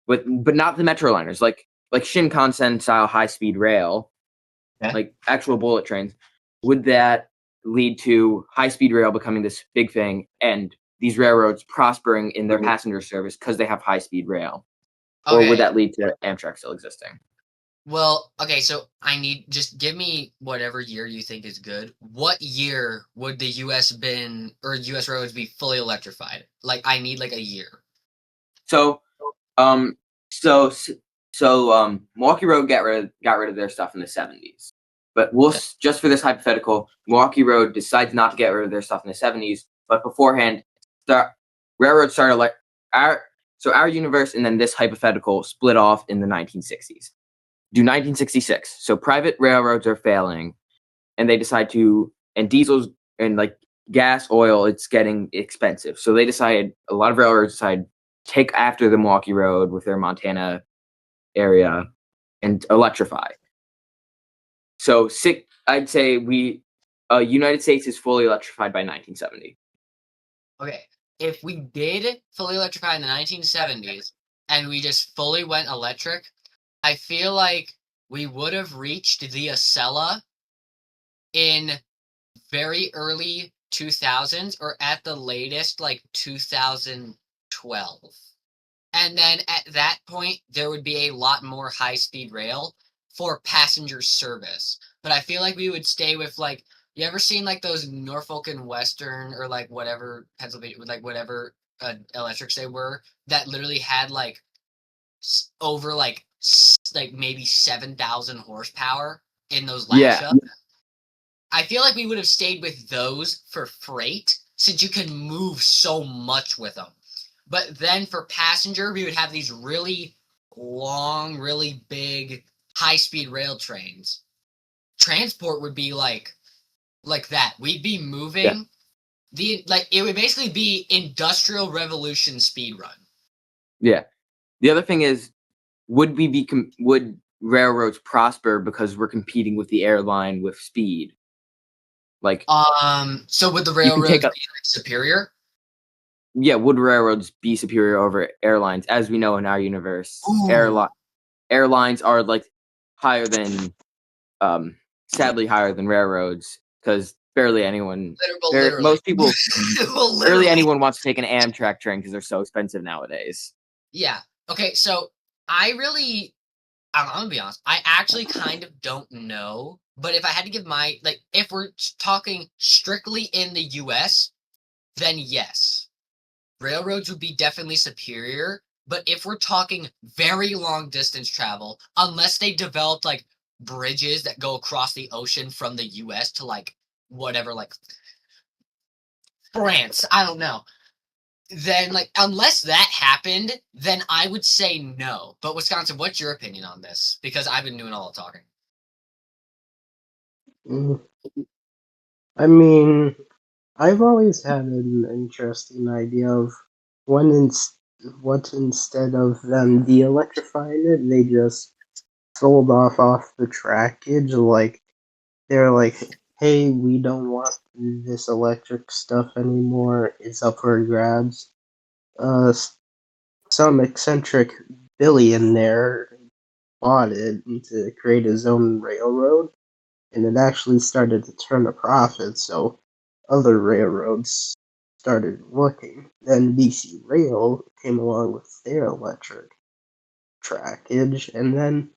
but not the metro liners, like Shinkansen style high-speed rail, like actual bullet trains. Would that lead to high-speed rail becoming this big thing and these railroads prospering in their passenger service because they have high-speed rail? Or would that lead to Amtrak still existing? Well, okay, so just give me whatever year you think is good. What year would the US roads be fully electrified? Like, I need like a year. So, Milwaukee Road got rid of their stuff in the 70s. But just for this hypothetical, Milwaukee Road decides not to get rid of their stuff in the 70s. But beforehand, the railroads started our universe, and then this hypothetical split off in the 1960s. Do 1966. So private railroads are failing, and they decide and diesels and gas, oil, it's getting expensive. So a lot of railroads decide take after the Milwaukee Road with their Montana area and electrify. So I'd say United States is fully electrified by 1970. Okay, if we did fully electrify in the 1970s and we just fully went electric, I feel like we would have reached the Acela in very early 2000s, or at the latest 2012. And then at that point, there would be a lot more high-speed rail for passenger service. But I feel like we would stay with you ever seen those Norfolk and Western, or whatever Pennsylvania, whatever electrics they were, that literally had over maybe 7,000 horsepower in those latch up. I feel like we would have stayed with those for freight, since you can move so much with them. But then for passenger, we would have these really long, really big, high-speed rail trains. Transport would be like that. We'd be moving it would basically be Industrial Revolution speed run. Yeah. The other thing is, would railroads prosper because we're competing with the airline with speed? So would the railroads be superior? Yeah, would railroads be superior over airlines? As we know in our universe, airlines are higher than, sadly higher than railroads, because barely anyone, most people, barely anyone wants to take an Amtrak train because they're so expensive nowadays. Yeah. Okay, so I'm gonna be honest, I actually kind of don't know, but if I had to give my, if we're talking strictly in the US, then yes. Railroads would be definitely superior, but if we're talking very long distance travel, unless they developed bridges that go across the ocean from the US to whatever, France, I don't know. Then unless that happened, then I would say no. But Wisconsin, what's your opinion on this? Because I've been doing all the talking. I mean, I've always had an interesting idea of what instead of them de-electrifying it, they just sold off the trackage. They're like, hey, we don't want this electric stuff anymore. It's up for grabs. Some eccentric billionaire bought it to create his own railroad, and it actually started to turn a profit, so other railroads started looking. Then BC Rail came along with their electric trackage, and then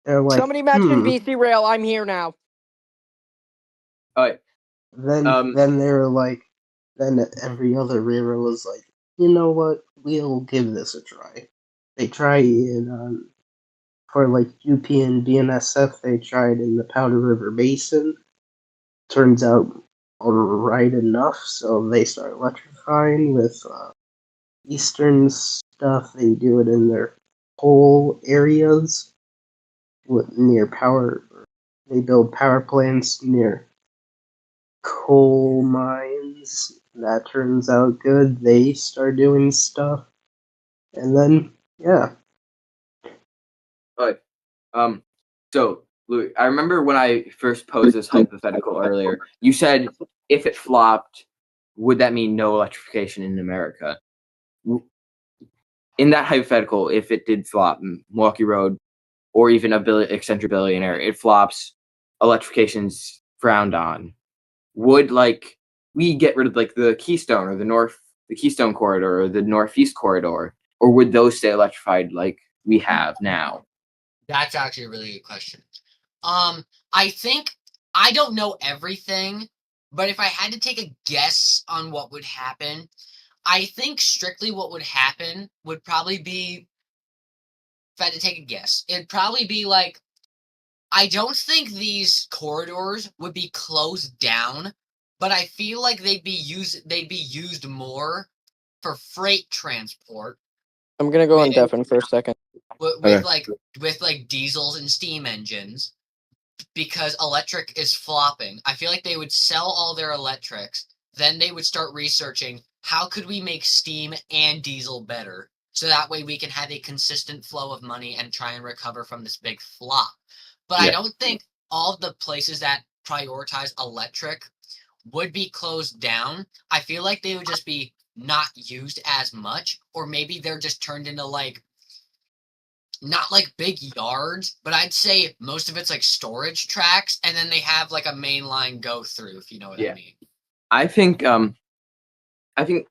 they're like, somebody mentioned BC Rail. I'm here now. Then they're like, then every other railroad was like, you know what? We'll give this a try. They try in for like UP and BNSF. They tried in the Powder River Basin. Turns out alright enough, so they start electrifying with eastern stuff. They do it in their coal areas near power. They build power plants near coal mines. That turns out good. They start doing stuff, and then yeah. But so Louis, I remember when I first posed this hypothetical earlier. You said if it flopped, would that mean no electrification in America? In that hypothetical, if it did flop, Milwaukee Road, or even eccentric billionaire, it flops, electrification's frowned on. Would like we get rid of like the Keystone or the Keystone corridor or the Northeast corridor, or would those stay electrified like we have now? That's actually a really good question. I think I don't know everything, but if I had to take a guess on what would happen, I think strictly what would happen would probably be, if I had to take a guess, it'd probably be like, I don't think these corridors would be closed down, but I feel like they'd be used more for freight transport I'm gonna go on with, Devin for a second. with like diesels and steam engines, because electric is flopping. I feel like they would sell all their electrics, then they would start researching how could we make steam and diesel better, so that way we can have a consistent flow of money and try and recover from this big flop. But I don't think all the places that prioritize electric would be closed down. I feel like they would just be not used as much, or maybe they're just turned into like, not like big yards, but I'd say most of it's like storage tracks, and then they have like a main line go through, if you know what I mean. I think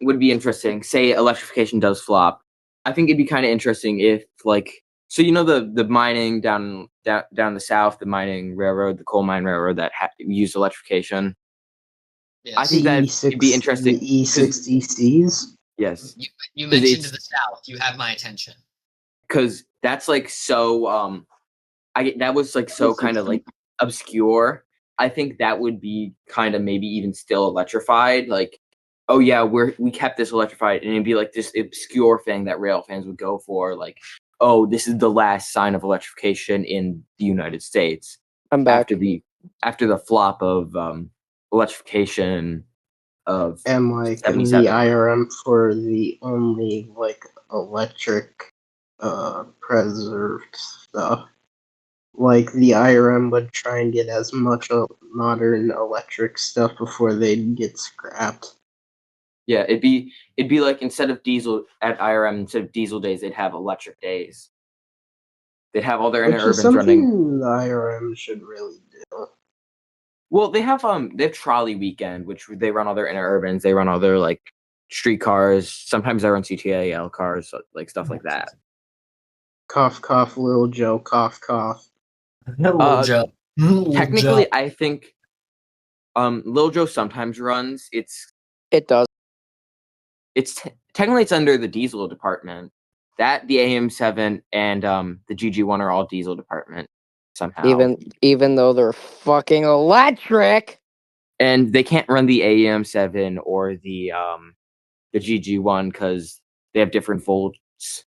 would be interesting. Say electrification does flop. I think it'd be kind of interesting if like so the mining down the south, the mining railroad, the coal mine railroad that used electrification. Yes. I think that would be interesting. The E60Cs. Yes, You mentioned the south. You have my attention. because that's like so. That was like so kind of like obscure. I think that would be kind of maybe even still electrified. Like, oh yeah, we kept this electrified, and it'd be like this obscure thing that rail fans would go for. Like, oh, this is the last sign of electrification in the United States. I'm back. After the flop of electrification of And like 77. the IRM for the only like electric preserved stuff. Like the IRM would try and get as much modern electric stuff before they get scrapped. Yeah, it'd be like instead of diesel at IRM, instead of diesel days, they'd have electric days. They'd have all their Which is interurbans something running. the IRM should really do. Well, they have trolley weekend, which they run all their interurbans. They run all their like streetcars. Sometimes they run CTAL cars, like stuff like that. Cough, cough, Lil Joe, cough, cough. Little Joe. Technically, I think Lil Joe sometimes runs. It does. Technically it's under the diesel department. That the AM7 and the GG1 are all diesel department somehow. Even though they're fucking electric. And they can't run the AM7 or the GG1 because they have different volts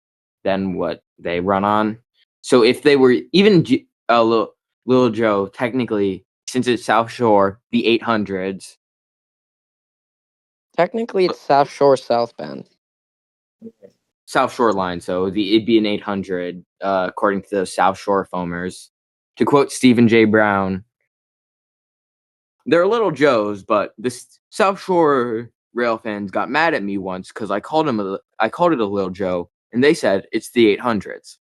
than what they run on. So if they were even Lil Joe, technically, since it's South Shore, the 800s. Technically, it's South Shore, South Bend. South Shore line, so it'd be an 800, according to the South Shore foamers. To quote Stephen J. Brown, they're little Joes, but the South Shore rail fans got mad at me once because I called it a little Joe, and they said it's the 800s.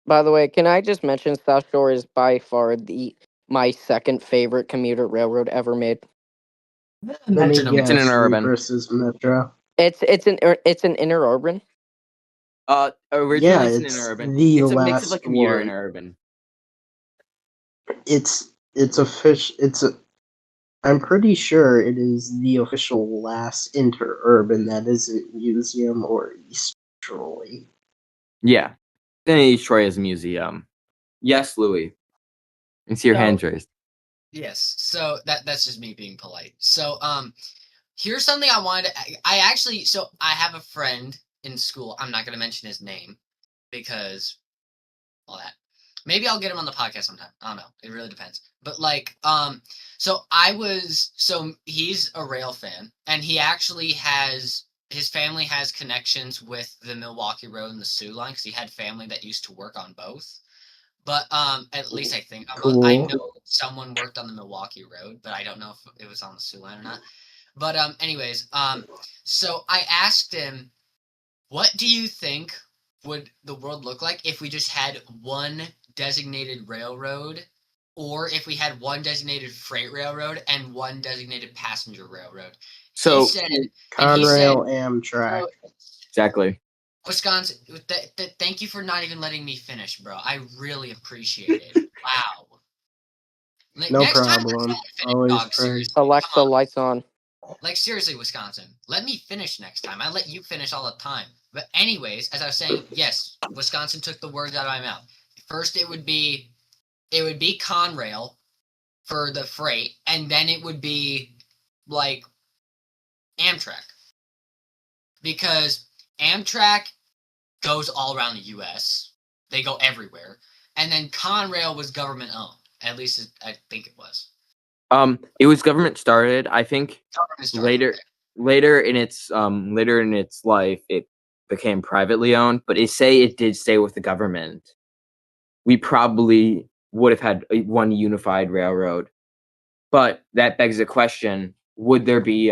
By the way, can I just mention South Shore is by far my second favorite commuter railroad ever made. Let me It's an guess, interurban versus Metro. It's an interurban. Originally Yeah, it's an it's interurban. the It's a mix of like last commuter one. and interurban. It's official. I'm pretty sure it is the official last interurban that isn't museum or East Troy. Yeah. Then East Troy is a museum. Yes, Louis. I see your So- hands raised. Yes. So that's just me being polite. So here's something I wanted to, I have a friend in school. I'm not going to mention his name because all that. Maybe I'll get him on the podcast sometime. I don't know. It really depends. But so he's a rail fan, and he actually his family has connections with the Milwaukee Road and the Sioux Line because he had family that used to work on both. But at least I think Cool. I know someone worked on the Milwaukee Road, but I don't know if it was on the Sioux Line or not. But anyways, so I asked him, what do you think would the world look like if we just had one designated railroad, or if we had one designated freight railroad and one designated passenger railroad? So he said, Conrail, Amtrak. exactly. Wisconsin, thank you for not even letting me finish, bro. I really appreciate it. Wow. No Next time, problem. finish, Always dog, first. seriously. Alexa, Come on. lights on. Like, seriously, Wisconsin, let me finish next time. I let you finish all the time. But anyways, as I was saying, yes, Wisconsin took the words out of my mouth. First, it would be Conrail for the freight, and then it would be like Amtrak, because Amtrak goes all around the U.S. They go everywhere, and then Conrail was government owned. At least I think it was. It was government started. I think Government started. later in its life, it became privately owned. But it did stay with the government, we probably would have had one unified railroad. But that begs the question: would there be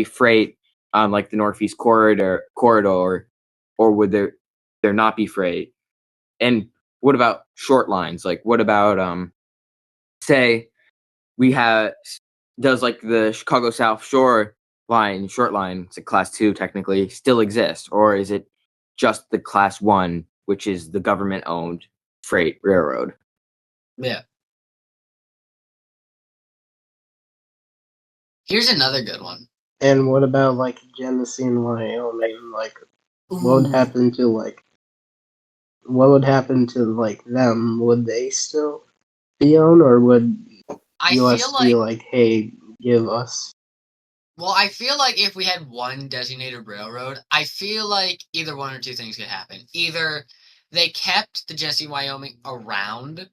freight on like the Northeast corridor, or would there not be freight? And what about short lines? Like, what about say we have does like the Chicago South Shore line, short line, it's a class 2 technically, still exist, or is it just the class 1, which is the government owned freight railroad? Yeah. Here's another good one. And what about like Genesee and Wyoming? Like, what would Ooh. happen to them? Would they still be owned, or would I US feel be like like, hey, give us? Well, I feel like if we had one designated railroad, I feel like either one or two things could happen. Either they kept the Genesee, Wyoming around,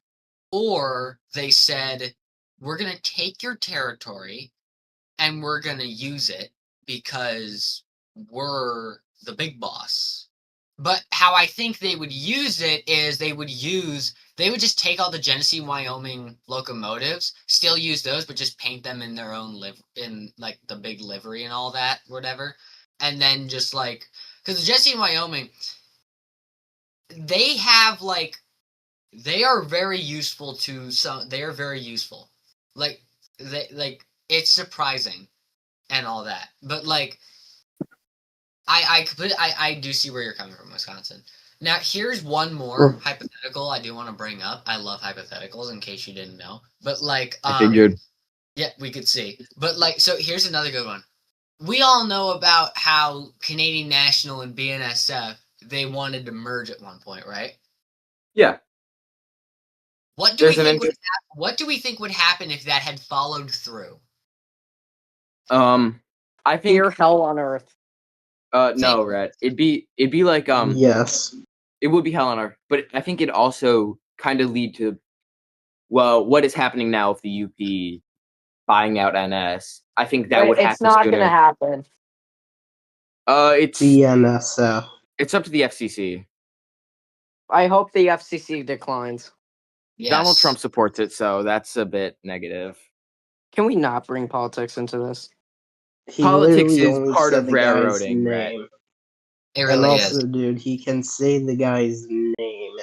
or they said, we're going to take your territory and we're going to use it because we're the big boss. But how I think they would use it is they would just take all the Genesee, Wyoming locomotives, still use those, but just paint them in their own in like the big livery and all that, whatever. And then just like, because the Genesee, Wyoming, they have like, they are very useful to some. They are very useful. It's surprising and all that, but like. I do see where you're coming from, Wisconsin. Now, here's one more hypothetical I do want to bring up. I love hypotheticals, in case you didn't know. But like, I figured. yeah, we could see. But like, so here's another good one. We all know about how Canadian National and BNSF, they wanted to merge at one point, right? Yeah. What do we think would happen if that had followed through? I think Pure hell on earth. no, Rhett. It'd be like Yes. it would be hell on earth, but I think it also kind of lead to, well, what is happening now with the UP buying out NS. I think that would happen It's not sooner. gonna happen. It's BNSF. it's up to the FCC. I hope the FCC declines. Yes. Donald Trump supports it, so that's a bit negative. Can we not bring politics into this? He Politics literally is only part said of the guy's railroading, right? name. It And really also, is. dude, he can say the guy's name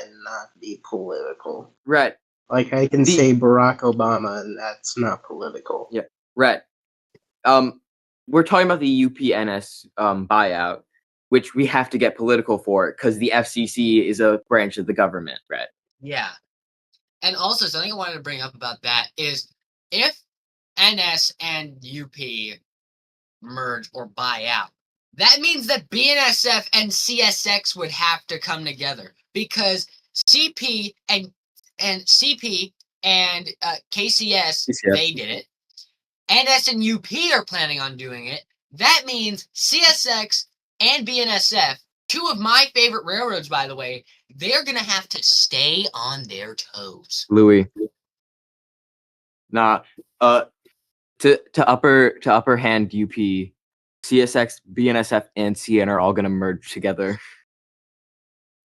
and not be political. Rhett, Like, I can say Barack Obama, and that's not political. Yeah, Rhett. We're talking about the UPNS buyout, which we have to get political for because the FCC is a branch of the government, Rhett. Yeah. And also, something I wanted to bring up about that is if NS and UP merge or buy out, that means that BNSF and CSX would have to come together because CP and CP and KCS they did it. NS and UP are planning on doing it. That means CSX and BNSF, two of my favorite railroads, by the way, they're gonna have to stay on their toes. Louis. Nah. To upper hand UP, CSX, BNSF, and CN are all gonna merge together.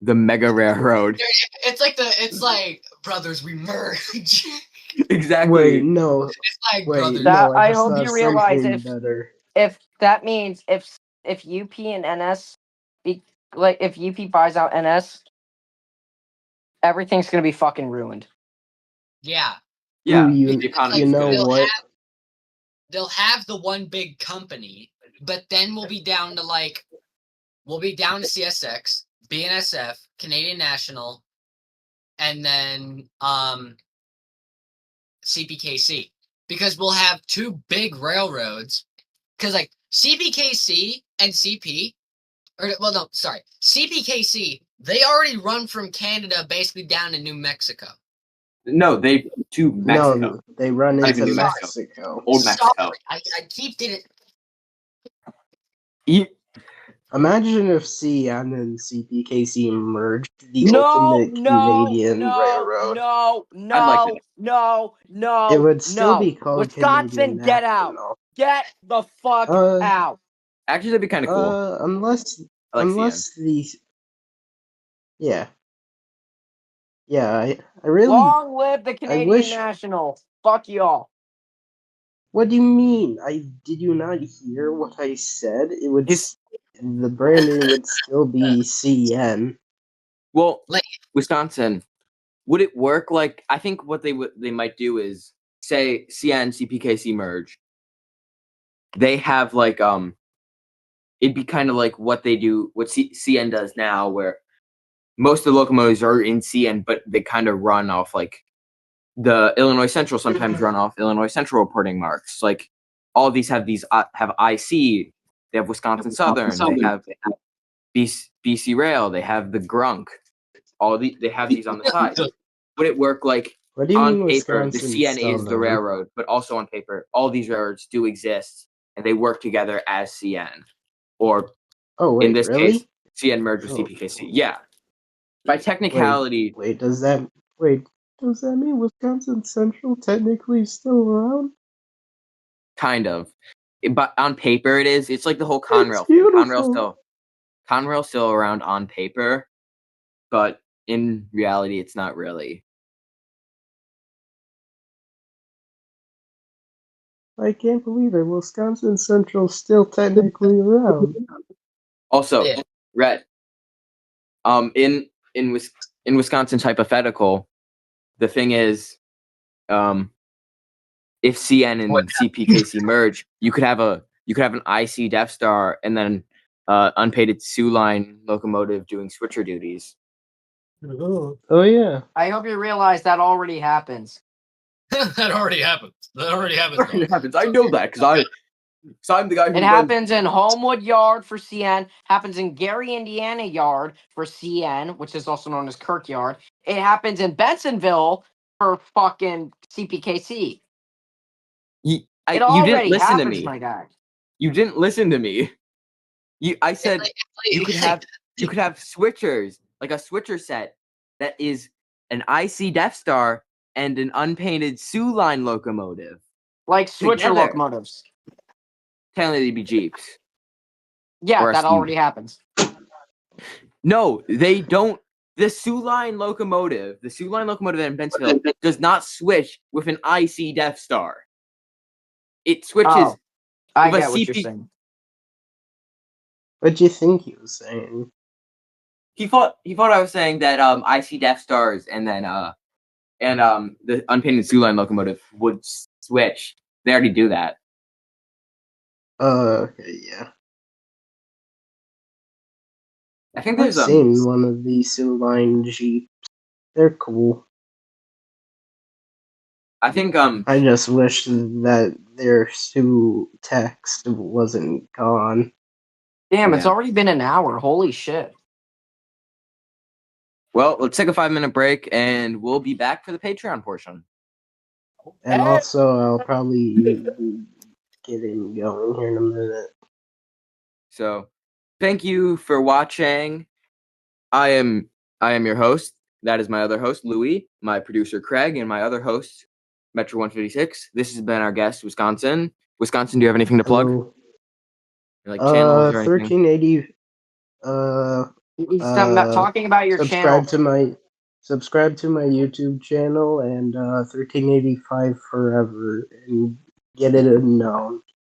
The mega railroad. It's like brothers, we merge. Exactly. Wait, no. It's like Wait, brothers. no, I just hope thought you realize something better. if that means if UP and NS if UP buys out NS, everything's gonna be fucking ruined. Yeah. Yeah. Ooh, the economy's you know good. what? They'll have the one big company, but then we'll be down to CSX, BNSF, Canadian National, and then CPKC. Because we'll have two big railroads. Because like CPKC and CPKC, they already run from Canada basically down to New Mexico. No, they to Mexico. No, they run Not into even New Mexico. Old Mexico. Sorry, I keep did it. Imagine if CN and CPKC merged the No, ultimate no, Canadian railroad. no, I'd like that. no. It would still no. be called Wisconsin, Canadian get out. National. Get the fuck out. Actually, that'd be kind of cool. Unless I like yeah. Yeah, I really Long live the Canadian wish- National. Fuck y'all. What do you mean? Did you not hear what I said? It would the brand name would still be CN. Well, Like- Wisconsin, would it work? Like, I think what they might do is say CN CPKC merge. They have like it'd be kind of like what they do, what CN does now, where most of the locomotives are in CN, but they kind of run off like the Illinois Central sometimes run off Illinois Central reporting marks. Like all of these have have IC. They have Wisconsin Southern. They have BC Rail. They have the Grunk. They have these on the side. Would it work like What do you on mean paper? The Wisconsin CN is the Southern? railroad, but also on paper, all these railroads do exist and they work together as CN. Or Oh wait, in this really? case, CN merged with Oh. CPKC. Yeah. By technicality, Wait, does that mean Wisconsin Central technically still around? kind of. But on paper it is. It's like the whole Conrail. It's beautiful. Conrail's still around on paper, but in reality it's not really. I can't believe it. Wisconsin Central's still technically around. Also, Yeah. Rhett, in Wisconsin's hypothetical, the thing is, if CN and CPKC merge, you could have an IC Death Star and then unpaid Sioux Line locomotive doing switcher duties. Oh yeah. I hope you realize that already happens. That already happens. It happens. I know that because I'm the guy who It runs. happens in Homewood Yard for CN, happens in Gary, Indiana Yard for CN, which is also known as Kirk Yard. It happens in Bensonville for fucking CPKC. You It didn't already listen happens, to me. my guy. You didn't listen to me. I said you could have switchers, like a switcher set that is an IC Death Star and an unpainted Sioux Line locomotive. Like switcher Together. locomotives. Technically, they'd be Jeeps. Yeah, Or a that Sioux. already happens. No, they don't. The Sioux Line locomotive in Bentonville does not switch with an IC Death Star. It switches. Oh, I with a get what you're CP saying. What do you think he was saying? He thought I was saying that IC Death Stars and then the unpainted Sioux Line locomotive would switch. They already do that. Okay, yeah. I think I've there's seen one of these Sioux Line Jeeps. They're cool. I think I just wish that their Sioux text wasn't gone. Damn, it's Yeah. already been an hour. Holy shit. Well, let's take a 5-minute break, and we'll be back for the Patreon portion. And also, I'll probably be getting going here in a minute. So, thank you for watching. I am your host. That is my other host, Louie, my producer, Craig, and my other host, Metro 156. This has been our guest, Wisconsin. Wisconsin, do you have anything to plug? Hello. Like channels or anything? 1380. He's talking about your subscribe channel. subscribe to my YouTube channel and 1385 forever and get it known.